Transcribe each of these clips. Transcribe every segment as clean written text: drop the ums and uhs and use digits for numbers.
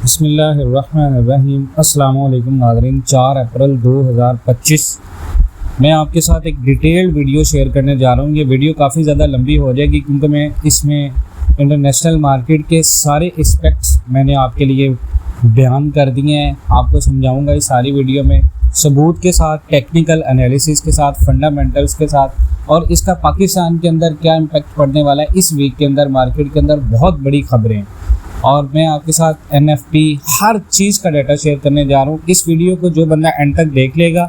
बिस्मिल्लाहिर्रहमानिर्रहीम। अस्सलाम वालेकुम नाज़रीन। 4 अप्रैल 2025 मैं आपके साथ एक डिटेल्ड वीडियो शेयर करने जा रहा हूँ। ये वीडियो काफ़ी ज़्यादा लंबी हो जाएगी क्योंकि मैं इसमें इंटरनेशनल मार्केट के सारे एस्पेक्ट्स मैंने आपके लिए बयान कर दिए हैं। आपको समझाऊंगा इस सारी वीडियो में सबूत के साथ, टेक्निकल एनालिसिस के साथ, फंडामेंटल्स के साथ, और इसका पाकिस्तान के अंदर क्या इम्पैक्ट पड़ने वाला है इस वीक के अंदर मार्केट के अंदर। बहुत बड़ी खबरें और मैं आपके साथ NFP हर चीज़ का डाटा शेयर करने जा रहा हूँ। इस वीडियो को जो बंदा एंड तक देख लेगा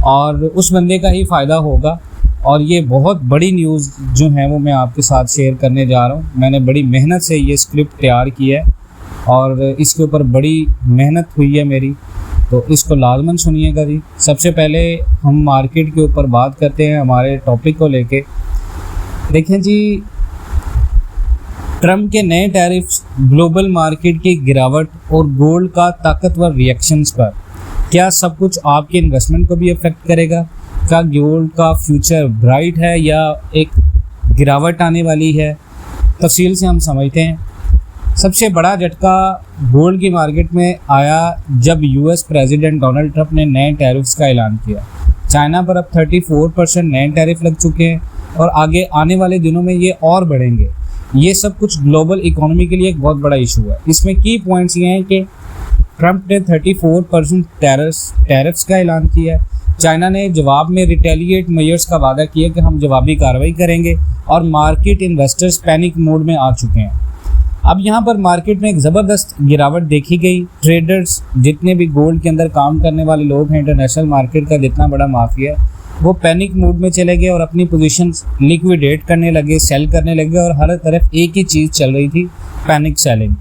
और उस बंदे का ही फ़ायदा होगा। और ये बहुत बड़ी न्यूज़ जो है वो मैं आपके साथ शेयर करने जा रहा हूँ। मैंने बड़ी मेहनत से ये स्क्रिप्ट तैयार की है और इसके ऊपर बड़ी मेहनत हुई है मेरी, तो इसको लाजमन सुनिएगा जी। सबसे पहले हम मार्केट के ऊपर बात करते हैं हमारे टॉपिक को लेके। देखें जी, ट्रंप के नए टैरिफ्स, ग्लोबल मार्केट की गिरावट और गोल्ड का ताकतवर रिएक्शंस पर क्या सब कुछ आपके इन्वेस्टमेंट को भी अफेक्ट करेगा? क्या गोल्ड का फ्यूचर ब्राइट है या एक गिरावट आने वाली है? तफसील से हम समझते हैं। सबसे बड़ा झटका गोल्ड की मार्केट में आया जब US प्रेसिडेंट डोनाल्ड ट्रंप ने नए टैरिफ्स का ऐलान किया। चाइना पर अब 34% नए टैरिफ लग चुके हैं और आगे आने वाले दिनों में ये और बढ़ेंगे। ये सब कुछ ग्लोबल इकोनॉमी के लिए एक बहुत बड़ा इशू है। इसमें की पॉइंट्स ये हैं कि ट्रंप ने 34% टैरिफ्स का ऐलान किया है। चाइना ने जवाब में रिटेलिएट मेजर्स का वादा किया कि हम जवाबी कार्रवाई करेंगे और मार्केट इन्वेस्टर्स पैनिक मोड में आ चुके हैं। अब यहाँ पर मार्केट में एक ज़बरदस्त गिरावट देखी गई। ट्रेडर्स, जितने भी गोल्ड के अंदर काम करने वाले लोग हैं, इंटरनेशनल मार्केट का जितना बड़ा माफिया है, वो पैनिक मूड में चले गए और अपनी पोजीशंस लिक्विडेट करने लगे, सेल करने लगे। और हर तरफ एक ही चीज़ चल रही थी, पैनिक सेलिंग।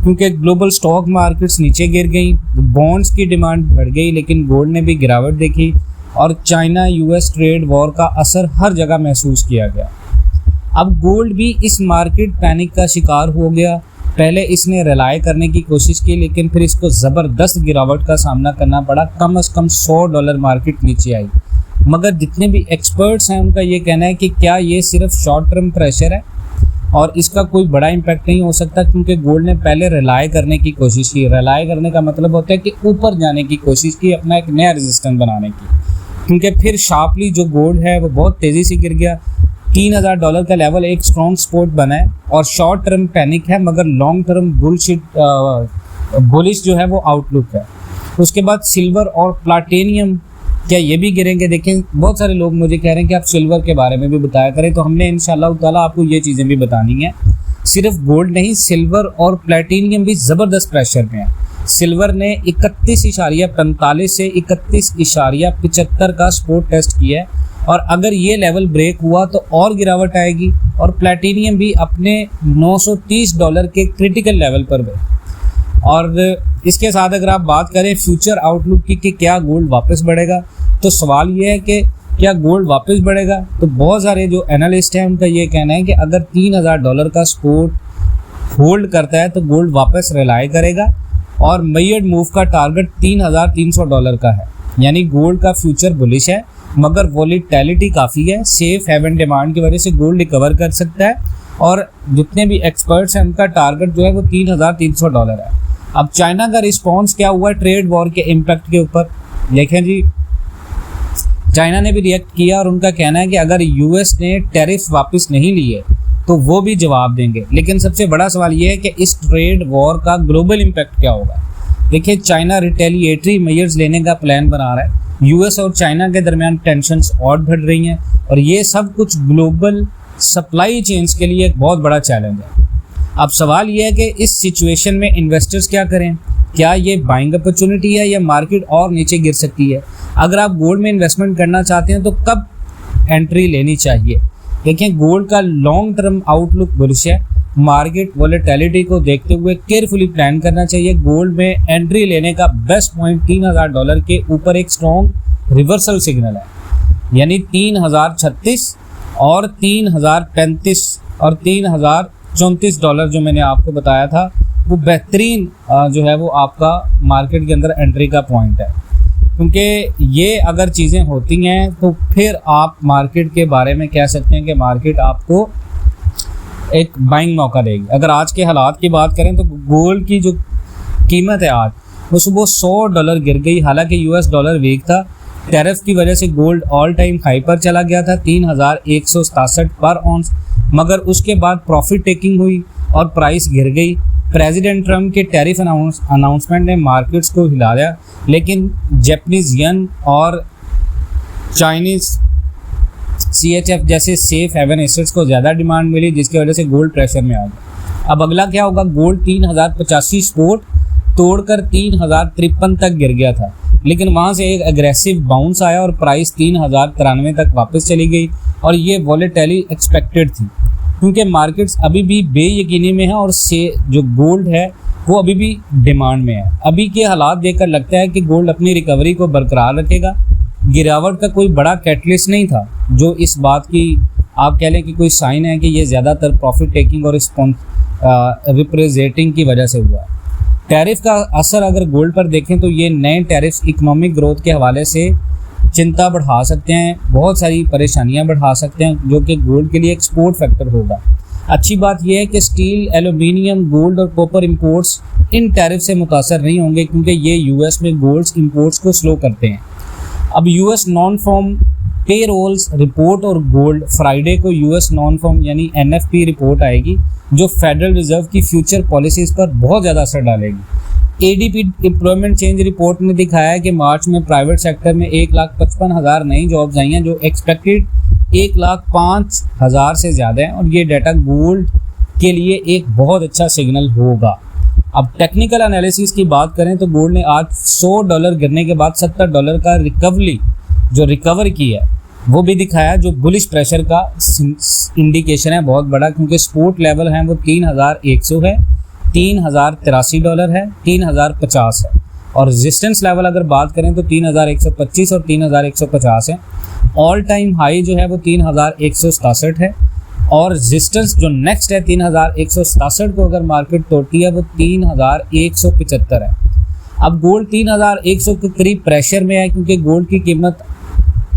क्योंकि ग्लोबल स्टॉक मार्केट्स नीचे गिर गई, बॉन्ड्स की डिमांड बढ़ गई, लेकिन गोल्ड ने भी गिरावट देखी और चाइना US ट्रेड वॉर का असर हर जगह महसूस किया गया। अब गोल्ड भी इस मार्केट पैनिक का शिकार हो गया। पहले इसने रिलाय करने की कोशिश की, लेकिन फिर इसको ज़बरदस्त गिरावट का सामना करना पड़ा। कम से कम $100 मार्केट नीचे आई। मगर जितने भी एक्सपर्ट्स हैं उनका ये कहना है कि क्या ये सिर्फ शॉर्ट टर्म प्रेशर है और इसका कोई बड़ा इम्पैक्ट नहीं हो सकता, क्योंकि गोल्ड ने पहले रिलाय करने की कोशिश की। रिलाय करने का मतलब होता है कि ऊपर जाने की कोशिश की, अपना एक नया रेजिस्टेंस बनाने की, क्योंकि फिर शार्पली जो गोल्ड है वो बहुत तेज़ी से गिर गया। $3000 का लेवल एक स्ट्रॉन्ग सपोर्ट बना है और शॉर्ट टर्म पैनिक है, मगर लॉन्ग टर्म बुलिश जो है वो आउटलुक है। उसके बाद सिल्वर और प्लाटिनियम, क्या ये भी गिरेंगे? देखें, बहुत सारे लोग मुझे कह रहे हैं कि आप सिल्वर के बारे में भी बताया करें, तो हमने इंशाल्लाह ताला आपको ये चीज़ें भी बतानी है। सिर्फ गोल्ड नहीं, सिल्वर और प्लेटिनियम भी ज़बरदस्त प्रेशर में है। सिल्वर ने 31.45 से 31.75 का सपोर्ट टेस्ट किया है और अगर ये लेवल ब्रेक हुआ तो और गिरावट आएगी। और प्लेटिनियम भी अपने $930 के क्रिटिकल लेवल पर है। और इसके साथ अगर आप बात करें फ्यूचर आउटलुक की कि क्या गोल्ड वापस बढ़ेगा, तो सवाल ये है कि क्या गोल्ड वापस बढ़ेगा? तो बहुत सारे जो एनालिस्ट हैं उनका ये कहना है कि अगर $3000 का सपोर्ट होल्ड करता है तो गोल्ड वापस रिलाय करेगा और मेजर्ड मूव का टारगेट $3300 का है। यानी गोल्ड का फ्यूचर बुलिश है, मगर वॉलेटिलिटी काफ़ी है। सेफ हेवन डिमांड की वजह से गोल्ड रिकवर कर सकता है और जितने भी एक्सपर्ट्स हैं उनका टारगेट जो है वो $3300 है। अब चाइना का रिस्पांस क्या हुआ ट्रेड वॉर के इम्पैक्ट के ऊपर? देखें जी, चाइना ने भी रिएक्ट किया और उनका कहना है कि अगर US ने टैरिफ वापस नहीं लिए तो वो भी जवाब देंगे। लेकिन सबसे बड़ा सवाल ये है कि इस ट्रेड वॉर का ग्लोबल इम्पैक्ट क्या होगा? देखिए, चाइना रिटेलिएटरी मेजर्स लेने का प्लान बना रहा है। US और चाइना के दरमियान टेंशन्स और बढ़ रही हैं और ये सब कुछ ग्लोबल सप्लाई चेन्स के लिए एक बहुत बड़ा चैलेंज है। अब सवाल ये है कि इस सिचुएशन में इन्वेस्टर्स क्या करें? क्या ये बाइंग अपॉर्चुनिटी है या मार्केट और नीचे गिर सकती है? अगर आप गोल्ड में इन्वेस्टमेंट करना चाहते हैं तो कब एंट्री लेनी चाहिए? देखें, गोल्ड का लॉन्ग टर्म आउटलुक बुलिश है। मार्केट वॉलेटिलिटी को देखते हुए केयरफुली प्लान करना चाहिए। गोल्ड में एंट्री लेने का बेस्ट पॉइंट $3000 के ऊपर एक स्ट्रॉन्ग रिवर्सल सिग्नल है, यानी 3036 और 3035 और $3034 जो मैंने आपको बताया था, वो बेहतरीन जो है वो आपका मार्केट के अंदर एंट्री का पॉइंट है। क्योंकि ये अगर चीज़ें होती हैं तो फिर आप मार्केट के बारे में कह सकते हैं कि मार्केट आपको एक बाइंग मौका देगी। अगर आज के हालात की बात करें तो गोल्ड की जो कीमत है आज, वो सुबह $100 गिर गई। हालांकि यूएस डॉलर वीक था, टैरिफ की वजह से गोल्ड ऑल टाइम हाई पर चला गया था 3167 पर ऑन्स, मगर उसके बाद प्रॉफिट टेकिंग हुई और प्राइस गिर गई। प्रेसिडेंट ट्रम्प के टैरिफ अनाउंसमेंट ने मार्केट्स को हिला दिया, लेकिन जापानीज येन और चाइनीज CHF जैसे सेफ हेवन एसेट्स को ज़्यादा डिमांड मिली, जिसकी वजह से गोल्ड प्रेशर में आ गया। अब अगला क्या होगा, गोल्ड 3085 स्पोर्ट तोड़कर 3053 तक गिर गया था, लेकिन वहाँ से एक एग्रेसिव बाउंस आया और प्राइस 3093 तक वापस चली गई। और ये वॉलेटिलिटी एक्सपेक्टेड थी, क्योंकि मार्केट्स अभी भी बेयकीनी में है और से जो गोल्ड है वो अभी भी डिमांड में है। अभी के हालात देखकर लगता है कि गोल्ड अपनी रिकवरी को बरकरार रखेगा। गिरावट का कोई बड़ा कैटलिस्ट नहीं था, जो इस बात की आप कह लें कि कोई साइन है कि ये ज़्यादातर प्रॉफिट टेकिंग और रिप्रेजेंटिंग की वजह से हुआ। टैरिफ का असर अगर गोल्ड पर देखें तो ये नए टैरिफ्स इकोनॉमिक ग्रोथ के हवाले से चिंता बढ़ा सकते हैं, बहुत सारी परेशानियां बढ़ा सकते हैं, जो कि गोल्ड के लिए एक्सपोर्ट फैक्टर होगा। अच्छी बात यह है कि स्टील, एल्यूमिनियम, गोल्ड और कॉपर इंपोर्ट्स इन टैरिफ से मुतासर नहीं होंगे, क्योंकि ये यूएस में गोल्ड इंपोर्ट्स को स्लो करते हैं। अब यूएस नॉन फॉर्म पे रोल्स रिपोर्ट और गोल्ड फ्राइडे को यूएस नॉन फॉर्म यानी NFP रिपोर्ट आएगी, जो फेडरल रिजर्व की फ्यूचर पॉलिसीज़ पर बहुत ज़्यादा असर डालेगी। ADP एम्प्लॉयमेंट चेंज रिपोर्ट ने दिखाया है कि मार्च में प्राइवेट सेक्टर में 1,55,000 नई जॉब्स आई हैं, जो एक्सपेक्टेड 1,05,000 से ज़्यादा है, और ये डाटा गोल्ड के लिए एक बहुत अच्छा सिग्नल होगा। अब टेक्निकल एनालिसिस की बात करें तो गोल्ड ने आज $100 गिरने के बाद $70 का रिकवर की है, वो भी दिखाया, जो बुलिश प्रेशर का इंडिकेशन है बहुत बड़ा, क्योंकि सपोर्ट लेवल है वो 3,100 है, $3,083 है, 3,050 है, और रेजिस्टेंस लेवल अगर बात करें तो 3,125 और 3,150 है। ऑल टाइम हाई जो है वो 3,167 है, और रेजिस्टेंस जो नेक्स्ट है 3,167 को अगर मार्केट तोड़ती है वो 3,175 है। अब गोल्ड 3,100 के करीब प्रेशर में है, क्योंकि गोल्ड की कीमत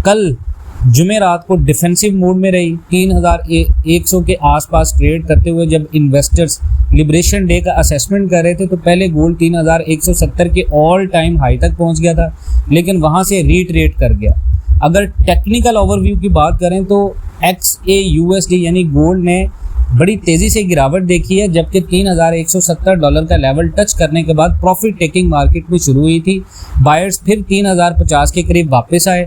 कल जुमेरात को डिफेंसिव मोड में रही, 3,100 के आसपास ट्रेड करते हुए। जब इन्वेस्टर्स लिबरेशन डे का असेसमेंट कर रहे थे तो पहले गोल्ड 3,170 के ऑल टाइम हाई तक पहुंच गया था, लेकिन वहां से रीट्रेट कर गया। अगर टेक्निकल ओवरव्यू की बात करें तो XAUSD यानी गोल्ड ने बड़ी तेज़ी से गिरावट देखी है, जबकि $3,170 का लेवल टच करने के बाद प्रॉफिट टेकिंग मार्केट में शुरू हुई थी। बायर्स फिर 3,050 के करीब वापस आए।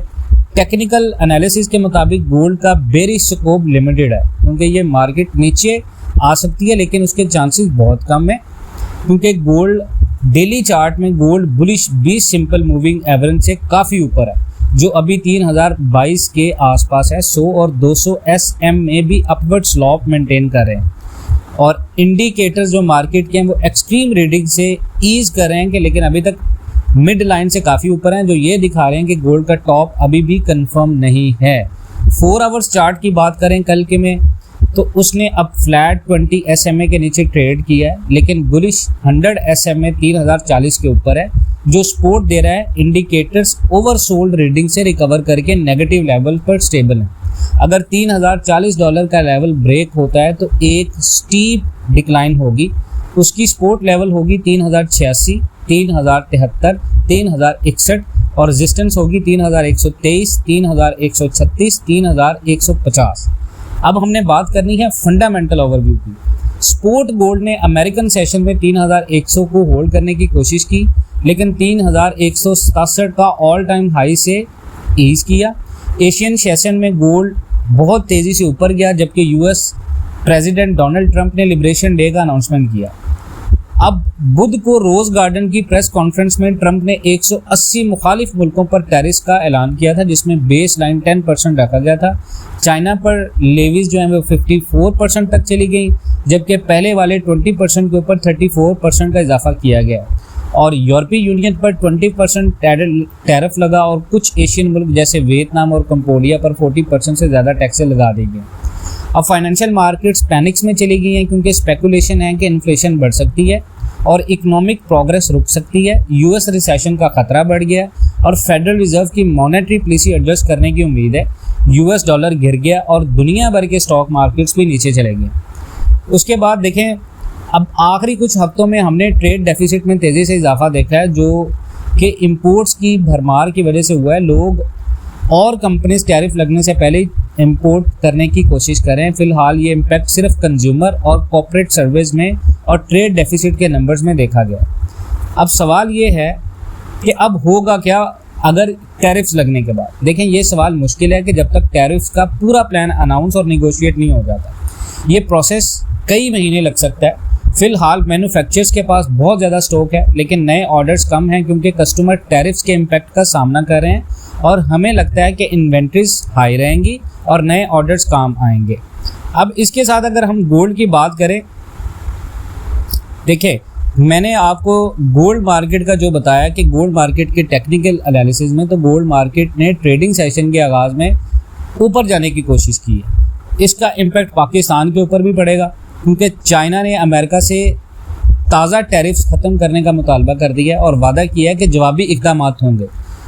टेक्निकल एनालिसिस के मुताबिक गोल्ड का बेरिश स्कोप लिमिटेड है, क्योंकि ये मार्केट नीचे आ सकती है, लेकिन उसके चांसेस बहुत कम है, क्योंकि गोल्ड डेली चार्ट में gold bullish 20 simple moving average से काफ़ी ऊपर है, जो अभी 3,022 के आसपास है। 100 और 200 SMA भी अपवर्ड स्लॉप मेंटेन कर रहे हैं, और इंडिकेटर्स जो मार्केट के हैं वो एक्सट्रीम रीडिंग से ईज कर रहे हैं कि, लेकिन अभी तक मिड लाइन से काफ़ी ऊपर हैं, जो ये दिखा रहे हैं कि गोल्ड का टॉप अभी भी कंफर्म नहीं है। 4 आवर्स चार्ट की बात करें कल के में तो उसने अब फ्लैट 20 SMA के नीचे ट्रेड किया है, लेकिन बुलिश 100 SMA 3,040 के ऊपर है, जो सपोर्ट दे रहा है। इंडिकेटर्स ओवरसोल्ड रीडिंग से रिकवर करके नेगेटिव लेवल पर स्टेबल है। अगर $3,040 का लेवल ब्रेक होता है तो एक स्टीप डिक्लाइन होगी, उसकी सपोर्ट लेवल होगी 3,086, 3,073, 3,061 और रेजिस्टेंस होगी 3,123, 3,136, 3,150। अब हमने बात करनी है फंडामेंटल ओवरव्यू की। स्पोर्ट गोल्ड ने अमेरिकन सेशन में 3,100 को होल्ड करने की कोशिश की, लेकिन 3,167 का ऑल टाइम हाई से ईज किया। एशियन सेशन में गोल्ड बहुत तेज़ी से ऊपर गया, जबकि यूएस प्रेसिडेंट डोनाल्ड ट्रंप ने लिबरेशन डे का अनाउंसमेंट किया। अब बुध को रोज गार्डन की प्रेस कॉन्फ्रेंस में ट्रंप ने 180 मुखालिफ मुल्कों पर टैरिफ का ऐलान किया था, जिसमें बेस लाइन 10% रखा गया था। चाइना पर लेवीज जो है वो 54% तक चली गई, जबकि पहले वाले 20% के ऊपर 34% का इजाफा किया गया, और यूरोपीय यूनियन पर 20% टैरिफ लगा, और कुछ एशियन मुल्क जैसे वियतनाम और कंबोडिया पर 40% से ज़्यादा टैक्सें लगा दी गई। अब फाइनेंशियल मार्केट्स पैनिक्स में चली गई हैं, क्योंकि स्पेकुलेशन है कि इन्फ्लेशन बढ़ सकती है और इकोनॉमिक प्रोग्रेस रुक सकती है। यूएस रिसेशन का खतरा बढ़ गया और फेडरल रिजर्व की मॉनेटरी पॉलिसी एडजस्ट करने की उम्मीद है। यूएस डॉलर गिर गया और दुनिया भर के स्टॉक मार्केट्स भी नीचे चले गए। उसके बाद देखें अब आखिरी कुछ हफ्तों में हमने ट्रेड डेफिसिट में तेज़ी से इजाफा देखा है, जो कि इंपोर्ट्स की भरमार की वजह से हुआ है। लोग और कंपनीज टैरिफ लगने से पहले ही इंपोर्ट करने की कोशिश करें। फिलहाल ये इम्पैक्ट सिर्फ कंज्यूमर और कॉर्पोरेट सर्विस में और ट्रेड डेफिसिट के नंबर्स में देखा गया। अब सवाल ये है कि अब होगा क्या अगर टैरिफ्स लगने के बाद। देखें, ये सवाल मुश्किल है कि जब तक टैरिफ्स का पूरा प्लान अनाउंस और निगोशिएट नहीं हो जाता, ये प्रोसेस कई महीने लग सकता है। फिलहाल मैन्युफैक्चरर्स के पास बहुत ज़्यादा स्टॉक है, लेकिन नए ऑर्डर्स कम हैं क्योंकि कस्टमर टैरिफ्स के इम्पैक्ट का सामना कर रहे हैं और हमें लगता है कि इन्वेंट्रीज हाई रहेंगी और नए ऑर्डर्स काम आएंगे। अब इसके साथ अगर हम गोल्ड की बात करें, देखिए मैंने आपको गोल्ड मार्केट का जो बताया कि गोल्ड मार्केट के टेक्निकल एनालिसिस में, तो गोल्ड मार्केट ने ट्रेडिंग सेशन के आगाज़ में ऊपर जाने की कोशिश की है। इसका इम्पैक्ट पाकिस्तान के ऊपर भी पड़ेगा क्योंकि चाइना ने अमेरिका से ताज़ा टैरिफ्स ख़त्म करने का मुतालबा कर दिया है और वादा किया है कि जवाबी इक़दाम होंगे।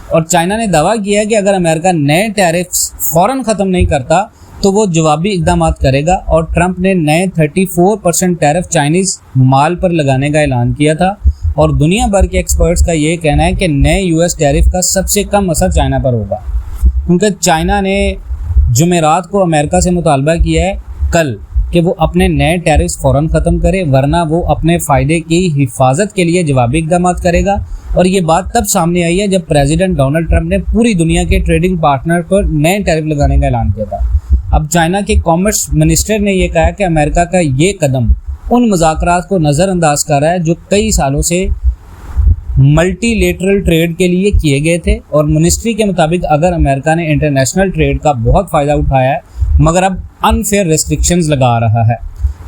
और चाइना ने दावा किया है कि अगर अमेरिका नए टैरिफ्स फ़ौरन ख़त्म नहीं करता तो वो जवाबी इक़दाम करेगा। और ट्रंप ने नए 34% टैरिफ चाइनीज़ माल पर लगाने का ऐलान किया था और दुनिया भर के एक्सपर्ट्स का ये कहना है कि नए यूएस टैरिफ का सबसे कम असर चाइना पर होगा, क्योंकि चाइना ने जुमेरात को अमेरिका से मुतालबा किया है कल कि वो अपने नए टैरिफ्स फ़ौरन ख़त्म करे, वरना वो अपने फ़ायदे की हिफाजत के लिए जवाबी इक़दाम करेगा। और ये बात तब सामने आई है जब प्रेसिडेंट डोनाल्ड ट्रंप ने पूरी दुनिया के ट्रेडिंग पार्टनर पर नए टैरिफ लगाने का ऐलान किया था। अब चाइना के कॉमर्स मिनिस्टर ने यह कहा कि अमेरिका का ये कदम उन मुज़ाकरात को नज़रअंदाज कर रहा है जो कई सालों से मल्टीलेटरल ट्रेड के लिए किए गए थे। और मिनिस्ट्री के मुताबिक अगर अमेरिका ने इंटरनेशनल ट्रेड का बहुत फ़ायदा उठाया है मगर अब अनफेयर रेस्ट्रिक्शंस लगा रहा है,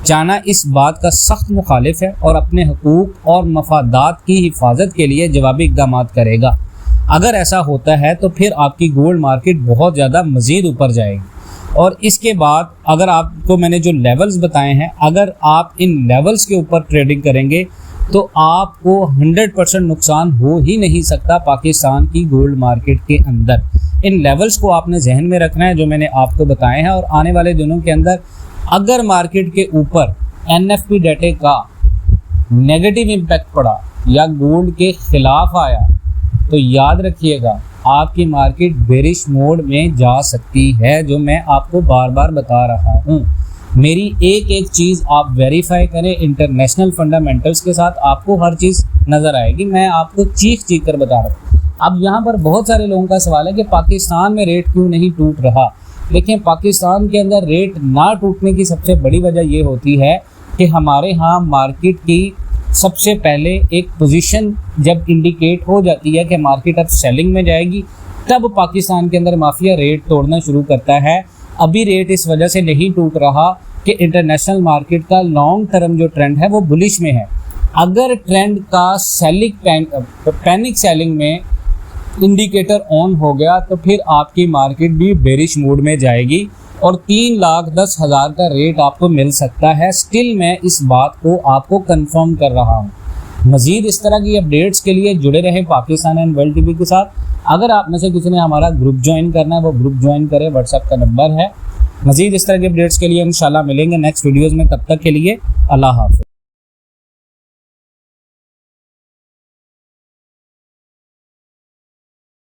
चाइना इस बात का सख्त मुखालिफ है और अपने हकूक़ और मफादात की हिफाजत के लिए जवाबी इक़दाम करेगा। अगर ऐसा होता है तो फिर आपकी गोल्ड मार्केट बहुत ज़्यादा मज़ीद ऊपर जाएगी। और इसके बाद अगर आपको मैंने जो लेवल्स बताए हैं, अगर आप इन लेवल्स के ऊपर ट्रेडिंग करेंगे तो आपको 100% नुकसान हो ही नहीं सकता पाकिस्तान की गोल्ड मार्केट के अंदर। इन लेवल्स को आपने जहन में रखना है जो मैंने आपको बताए हैं। और आने वाले दिनों के अंदर अगर मार्केट के ऊपर एनएफपी डेटा का नेगेटिव इम्पैक्ट पड़ा या गोल्ड के ख़िलाफ़ आया तो याद रखिएगा आपकी मार्केट बेरिश मोड में जा सकती है, जो मैं आपको बार बार बता रहा हूँ। मेरी एक एक चीज़ आप वेरीफाई करें इंटरनेशनल फंडामेंटल्स के साथ, आपको हर चीज़ नज़र आएगी। मैं आपको चीख कर बता रहा हूँ। अब यहाँ पर बहुत सारे लोगों का सवाल है कि पाकिस्तान में रेट क्यों नहीं टूट रहा। देखें, पाकिस्तान के अंदर रेट ना टूटने की सबसे बड़ी वजह ये होती है कि हमारे यहाँ मार्केट की सबसे पहले एक पोजीशन जब इंडिकेट हो जाती है कि मार्केट अब सेलिंग में जाएगी, तब पाकिस्तान के अंदर माफिया रेट तोड़ना शुरू करता है। अभी रेट इस वजह से नहीं टूट रहा कि इंटरनेशनल मार्केट का लॉन्ग टर्म जो ट्रेंड है वो बुलिश में है। अगर ट्रेंड का पैनिक सेलिंग में इंडिकेटर ऑन हो गया तो फिर आपकी मार्केट भी बेरिश मोड में जाएगी और 3,10,000 का रेट आपको मिल सकता है। स्टिल मैं इस बात को आपको कंफर्म कर रहा हूँ। मज़ीद इस तरह की अपडेट्स के लिए जुड़े रहें पाकिस्तान एंड वर्ल्ड टीवी के साथ। अगर आप में से किसी ने हमारा ग्रुप ज्वाइन करना है वो ग्रुप ज्वाइन करें, व्हाट्सएप का नंबर है। मज़ीद इस तरह के अपडेट्स के लिए इंशाल्लाह मिलेंगे नेक्स्ट वीडियोज़ में। तब तक के लिए अल्लाह हाफ़िज़।